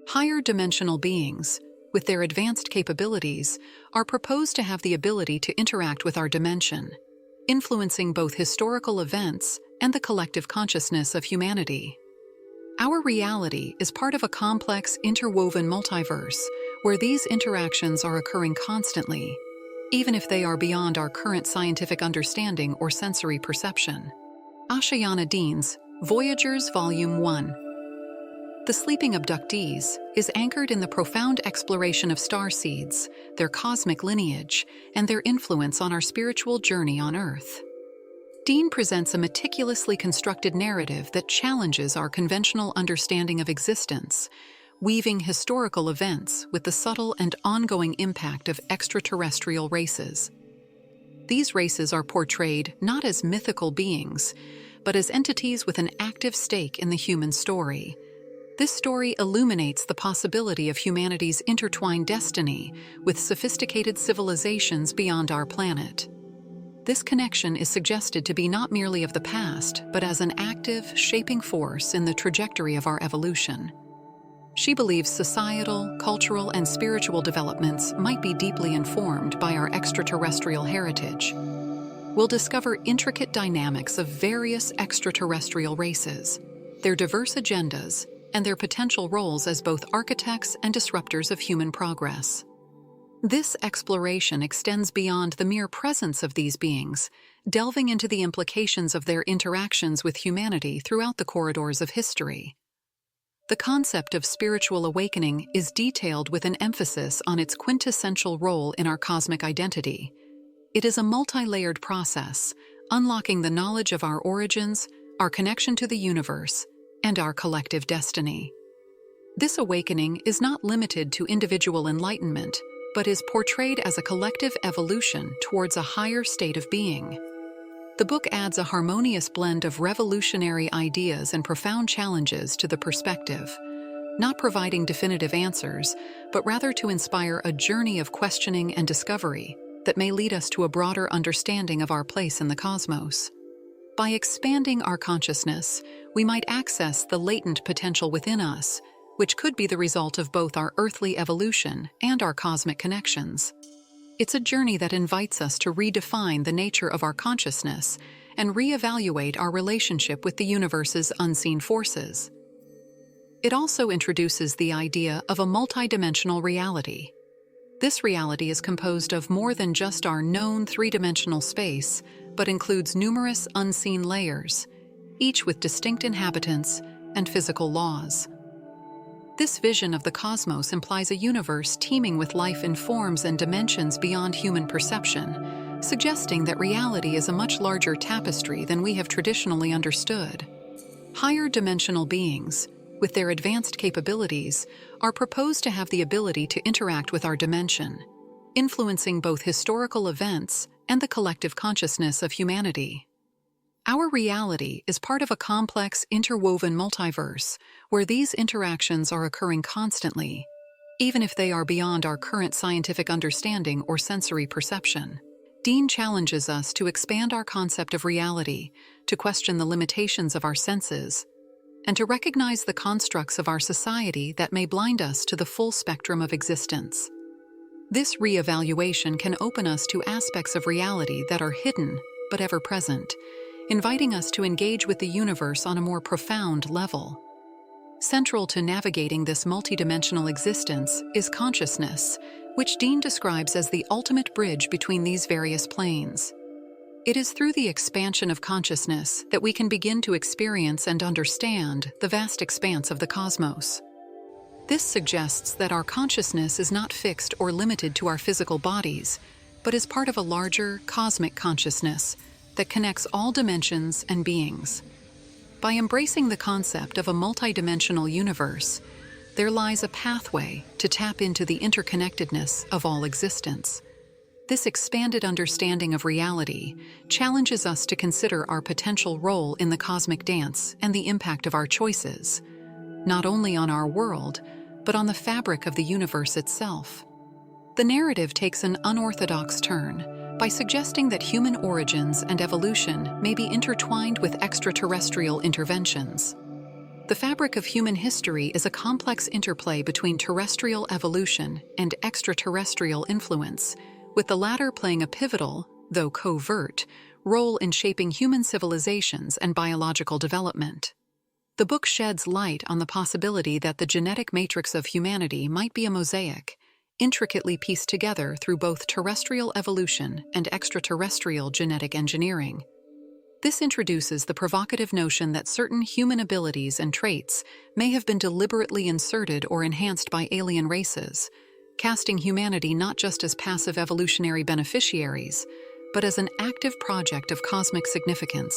Higher dimensional beings, with their advanced capabilities, are proposed to have the ability to interact with our dimension, influencing both historical events and the collective consciousness of humanity. Our reality is part of a complex, interwoven multiverse where these interactions are occurring constantly, even if they are beyond our current scientific understanding or sensory perception. Ashayana Deane's Voyagers Volume 1. The Sleeping Abductees is anchored in the profound exploration of starseeds, their cosmic lineage, and their influence on our spiritual journey on Earth. Deane presents a meticulously constructed narrative that challenges our conventional understanding of existence, weaving historical events with the subtle and ongoing impact of extraterrestrial races. These races are portrayed not as mythical beings, but as entities with an active stake in the human story. This story illuminates the possibility of humanity's intertwined destiny with sophisticated civilizations beyond our planet. This connection is suggested to be not merely of the past, but as an active, shaping force in the trajectory of our evolution. She believes societal, cultural, and spiritual developments might be deeply informed by our extraterrestrial heritage. We'll discover intricate dynamics of various extraterrestrial races, their diverse agendas, and their potential roles as both architects and disruptors of human progress. This exploration extends beyond the mere presence of these beings, delving into the implications of their interactions with humanity throughout the corridors of history. The concept of spiritual awakening is detailed with an emphasis on its quintessential role in our cosmic identity. It is a multi-layered process, unlocking the knowledge of our origins, our connection to the universe, and our collective destiny. This awakening is not limited to individual enlightenment, but is portrayed as a collective evolution towards a higher state of being. The book adds a harmonious blend of revolutionary ideas and profound challenges to the perspective, not providing definitive answers, but rather to inspire a journey of questioning and discovery that may lead us to a broader understanding of our place in the cosmos. By expanding our consciousness, we might access the latent potential within us, which could be the result of both our earthly evolution and our cosmic connections. It's a journey that invites us to redefine the nature of our consciousness and reevaluate our relationship with the universe's unseen forces. It also introduces the idea of a multidimensional reality. This reality is composed of more than just our known three-dimensional space, but includes numerous unseen layers, each with distinct inhabitants and physical laws. This vision of the cosmos implies a universe teeming with life in forms and dimensions beyond human perception, suggesting that reality is a much larger tapestry than we have traditionally understood. Higher dimensional beings, with their advanced capabilities, are proposed to have the ability to interact with our dimension, influencing both historical events and the collective consciousness of humanity. Our reality is part of a complex, interwoven multiverse where these interactions are occurring constantly, even if they are beyond our current scientific understanding or sensory perception. Deane challenges us to expand our concept of reality, to question the limitations of our senses, and to recognize the constructs of our society that may blind us to the full spectrum of existence. This reevaluation can open us to aspects of reality that are hidden but ever present, inviting us to engage with the universe on a more profound level. Central to navigating this multidimensional existence is consciousness, which Deane describes as the ultimate bridge between these various planes. It is through the expansion of consciousness that we can begin to experience and understand the vast expanse of the cosmos. This suggests that our consciousness is not fixed or limited to our physical bodies, but is part of a larger, cosmic consciousness that connects all dimensions and beings. By embracing the concept of a multidimensional universe, there lies a pathway to tap into the interconnectedness of all existence. This expanded understanding of reality challenges us to consider our potential role in the cosmic dance and the impact of our choices, not only on our world, but on the fabric of the universe itself. The narrative takes an unorthodox turn by suggesting that human origins and evolution may be intertwined with extraterrestrial interventions. The fabric of human history is a complex interplay between terrestrial evolution and extraterrestrial influence, with the latter playing a pivotal, though covert, role in shaping human civilizations and biological development. The book sheds light on the possibility that the genetic matrix of humanity might be a mosaic, intricately pieced together through both terrestrial evolution and extraterrestrial genetic engineering. This introduces the provocative notion that certain human abilities and traits may have been deliberately inserted or enhanced by alien races, casting humanity not just as passive evolutionary beneficiaries, but as an active project of cosmic significance.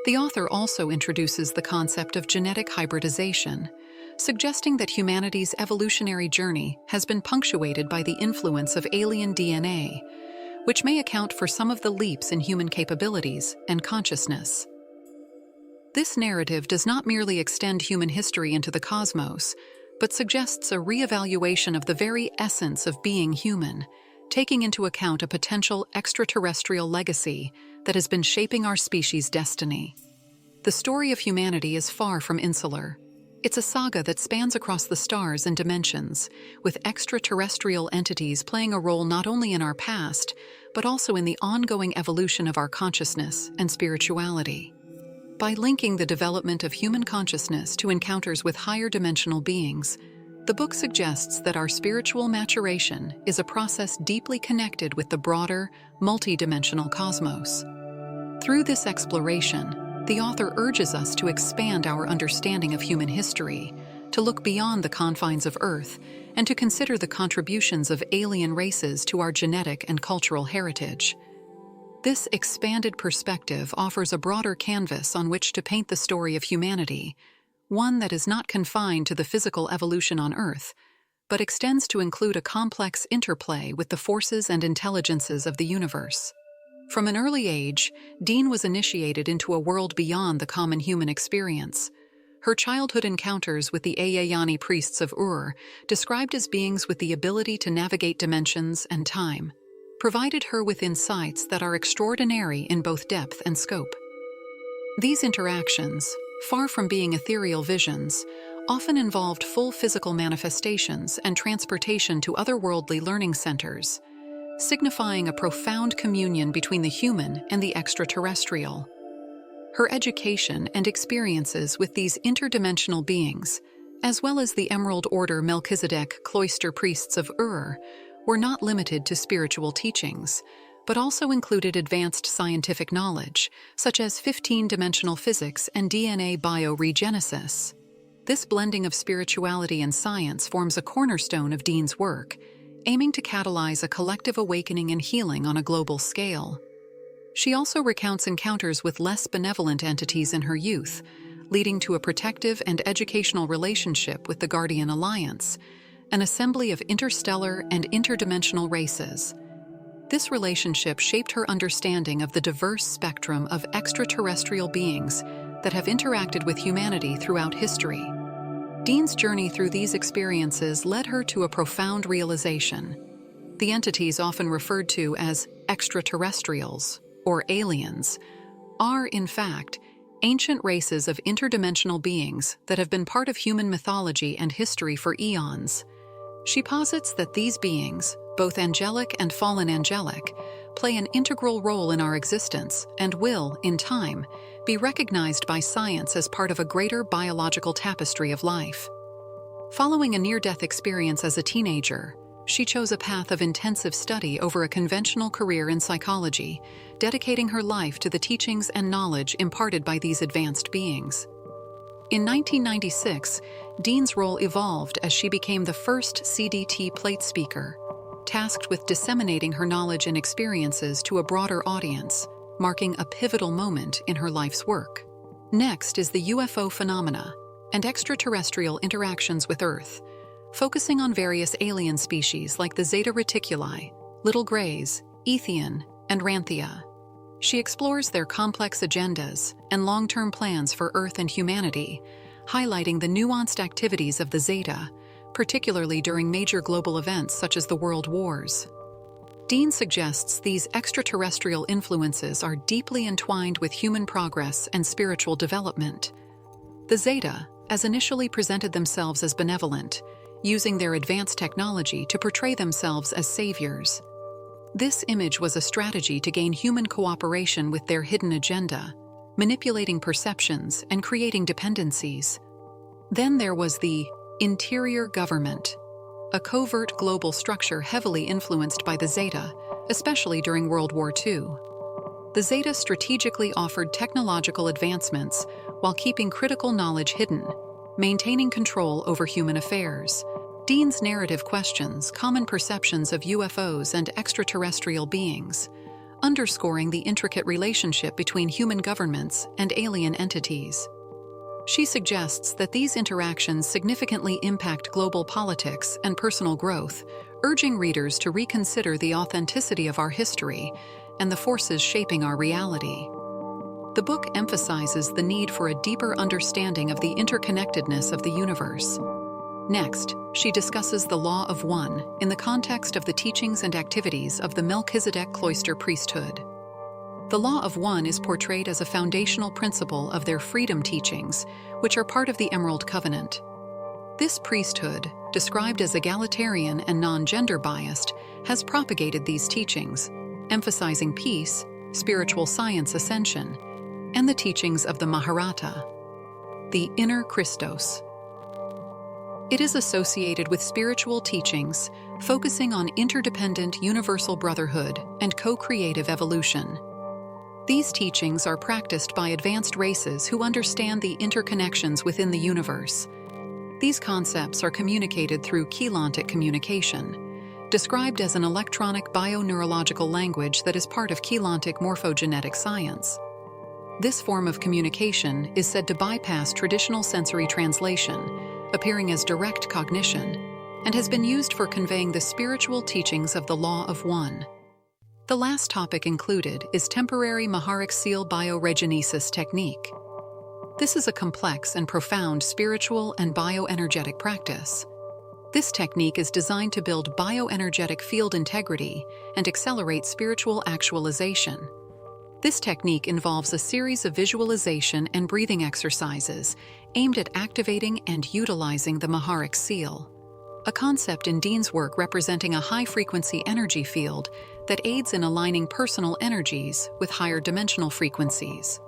The author also introduces the concept of genetic hybridization, suggesting that humanity's evolutionary journey has been punctuated by the influence of alien DNA, which may account for some of the leaps in human capabilities and consciousness. This narrative does not merely extend human history into the cosmos, but suggests a reevaluation of the very essence of being human, taking into account a potential extraterrestrial legacy that has been shaping our species' destiny. The story of humanity is far from insular. It's a saga that spans across the stars and dimensions, with extraterrestrial entities playing a role not only in our past, but also in the ongoing evolution of our consciousness and spirituality. By linking the development of human consciousness to encounters with higher dimensional beings, the book suggests that our spiritual maturation is a process deeply connected with the broader, multidimensional cosmos. Through this exploration, the author urges us to expand our understanding of human history, to look beyond the confines of Earth, and to consider the contributions of alien races to our genetic and cultural heritage. This expanded perspective offers a broader canvas on which to paint the story of humanity, one that is not confined to the physical evolution on Earth, but extends to include a complex interplay with the forces and intelligences of the universe. From an early age, Deane was initiated into a world beyond the common human experience. Her childhood encounters with the Ashayana priests of Ur, described as beings with the ability to navigate dimensions and time, provided her with insights that are extraordinary in both depth and scope. These interactions, far from being ethereal visions, often involved full physical manifestations and transportation to otherworldly learning centers, signifying a profound communion between the human and the extraterrestrial. Her education and experiences with these interdimensional beings, as well as the Emerald Order Melchizedek cloister priests of Ur, were not limited to spiritual teachings, but also included advanced scientific knowledge, such as 15-dimensional physics and DNA bio-regenesis. This blending of spirituality and science forms a cornerstone of Deane's work, aiming to catalyze a collective awakening and healing on a global scale. She also recounts encounters with less benevolent entities in her youth, leading to a protective and educational relationship with the Guardian Alliance, an assembly of interstellar and interdimensional races. This relationship shaped her understanding of the diverse spectrum of extraterrestrial beings that have interacted with humanity throughout history. Deane's journey through these experiences led her to a profound realization. The entities often referred to as extraterrestrials, or aliens, are, in fact, ancient races of interdimensional beings that have been part of human mythology and history for eons. She posits that these beings, both angelic and fallen angelic, play an integral role in our existence and will, in time, be recognized by science as part of a greater biological tapestry of life. Following a near-death experience as a teenager, she chose a path of intensive study over a conventional career in psychology, dedicating her life to the teachings and knowledge imparted by these advanced beings. In 1996, Deane's role evolved as she became the first CDT plate speaker, tasked with disseminating her knowledge and experiences to a broader audience, marking a pivotal moment in her life's work. Next is the UFO phenomena and extraterrestrial interactions with Earth, focusing on various alien species like the Zeta Reticuli, Little Greys, Ethian, and Ranthia. She explores their complex agendas and long-term plans for Earth and humanity, highlighting the nuanced activities of the Zeta, particularly during major global events such as the World Wars. Deane suggests these extraterrestrial influences are deeply entwined with human progress and spiritual development. The Zeta, as initially presented themselves as benevolent, using their advanced technology to portray themselves as saviors. This image was a strategy to gain human cooperation with their hidden agenda, manipulating perceptions and creating dependencies. Then there was the interior government, a covert global structure heavily influenced by the Zeta, especially during World War II. The Zeta strategically offered technological advancements while keeping critical knowledge hidden, maintaining control over human affairs. Deane's narrative questions common perceptions of UFOs and extraterrestrial beings, underscoring the intricate relationship between human governments and alien entities. She suggests that these interactions significantly impact global politics and personal growth, urging readers to reconsider the authenticity of our history and the forces shaping our reality. The book emphasizes the need for a deeper understanding of the interconnectedness of the universe. Next, she discusses the Law of One in the context of the teachings and activities of the Melchizedek cloister priesthood. The Law of One is portrayed as a foundational principle of their freedom teachings, which are part of the Emerald Covenant. This priesthood, described as egalitarian and non-gender biased, has propagated these teachings, emphasizing peace, spiritual science ascension, and the teachings of the Maharata, the inner Christos. It is associated with spiritual teachings, focusing on interdependent universal brotherhood and co-creative evolution. These teachings are practiced by advanced races who understand the interconnections within the universe. These concepts are communicated through cheilontic communication, described as an electronic bioneurological language that is part of cheilontic morphogenetic science. This form of communication is said to bypass traditional sensory translation, appearing as direct cognition, and has been used for conveying the spiritual teachings of the Law of One. The last topic included is temporary Maharic seal bio-regenesis technique. This is a complex and profound spiritual and bioenergetic practice. This technique is designed to build bioenergetic field integrity and accelerate spiritual actualization. This technique involves a series of visualization and breathing exercises aimed at activating and utilizing the Maharic seal, a concept in Deane's work representing a high-frequency energy field that aids in aligning personal energies with higher dimensional frequencies.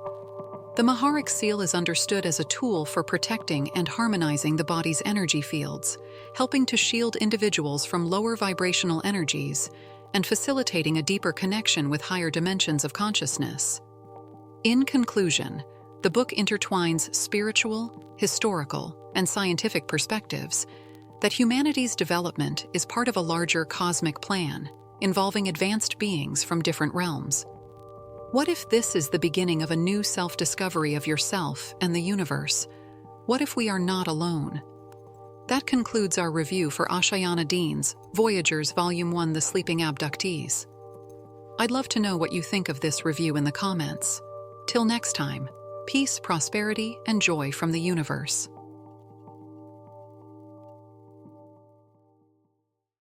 The Maharic seal is understood as a tool for protecting and harmonizing the body's energy fields, helping to shield individuals from lower vibrational energies and facilitating a deeper connection with higher dimensions of consciousness. In conclusion, the book intertwines spiritual, historical, and scientific perspectives that humanity's development is part of a larger cosmic plan involving advanced beings from different realms. What if this is the beginning of a new self-discovery of yourself and the universe? What if we are not alone? That concludes our review for Ashayana Deane's Voyagers Volume 1, The Sleeping Abductees. I'd love to know what you think of this review in the comments. Till next time, peace, prosperity, and joy from the universe.